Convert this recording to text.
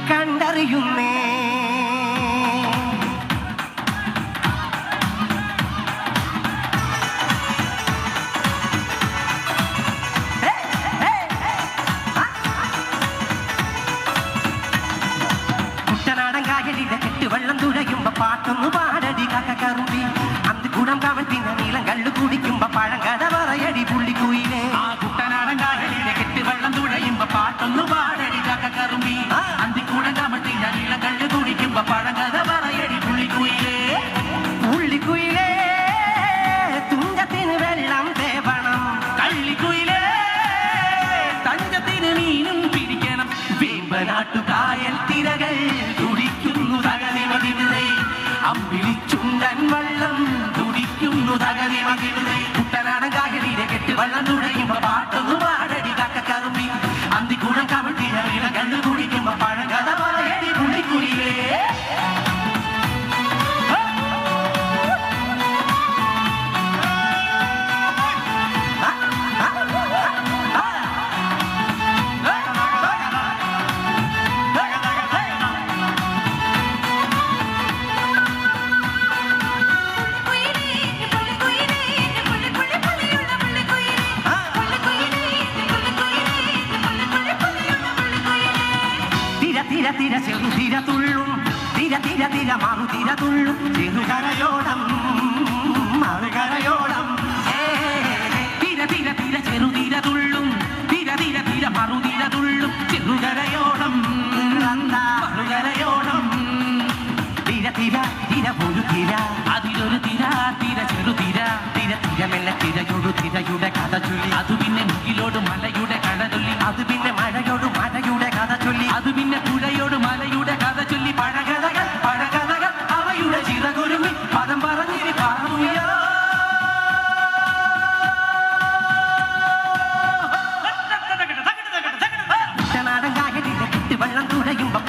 കണ്ടറിയുന്നേ. കുട്ടനാടൻ കായലിലെ കെട്ടുവെള്ളം തുഴയുമ്പോ പാട്ടൊന്നു പാടടി കാക്കറുമ്പി. അന്തിക്കൂടം കവഴ്ത്തിന നീളം കള്ളു കുടിക്കുമ്പോ പഴങ്കഥ പറയടി പുള്ളിക്കുയിലേ. ആ കുട്ടനാടൻ കായലിലെ കെട്ടുവെള്ളം തുഴയുമ്പോ പാട്ടൊന്നു പാടടി കാക്കറുമ്പി. അന്തിക്കൂടം കവഴ്ത്തിന നീളം കള്ളു കുടിക്കുമ്പോ പഴങ്കഥ പറയടി പുള്ളിക്കുയിലേ. പുള്ളിക്കുയിലേ തുഞ്ചത്തിന് വെള്ളം തേവണം. കള്ളിക്കുയിലേ തഞ്ചത്തിന് മീനും പിടിക്കണം. വേമ്പനാട്ടുകായൽ തിരകൾ തുടിക്കുന്നു തകതി മതിവിതൈ. അമ്പിളിച്ചുണ്ടൻ വള്ളം തുടിക്കുന്നു തകതി മതിവിതൈ. കുട്ടനാടൻ കായലിലെ കെട്ടുവെള്ളം തുഴയുമ്പോ പാട്ടൊന്നു പാടടി കാക്കറുമ്പി. അന്തിക്കൂടം കവഴ്ത്തിന നീളം കള്ളു കുടിക്കുമ്പോ പഴങ്കഥ പറയടി പുള്ളിക്കുയിലേ. തിര തിര ചെറുതിര തുള്ളും തിര തിര തിര മറുതിര തുള്ളും ചെറുകരയോടം മറുകരയോടം. തിര തിര തിര ചെറുതിര തുള്ളും തിര തിര തിര മറുതിര തുള്ളും ചെറുകരയോടം മറുകരയോടം. തിര തിര തിര ഒരു തിര അതിലൊരു തിര തിര ചെറുതിര. തിര തിരമെല്ല തിരയൊടു തിരയുടെ കഥ ചൊല്ലി. അത് പിന്നെ മുകിലോട് മലയുടെ കട ചൊല്ലി. അത് പിന്നെ മഴയോട് മഴയുടെ കഥ ചൊല്ലി. അത് പിന്നെ പുഴയോട് മലയുടെ കഥ ചൊല്ലി. പഴകഥകൾ പഴകഥകൾ അവയുടെ ചിറകൊരുമി പദം പറഞ്ഞിരി പറഞ്ഞുയോ. കുട്ടനാടൻ കായലിലെ കെട്ടുവെള്ളം തുഴയുമ്പോ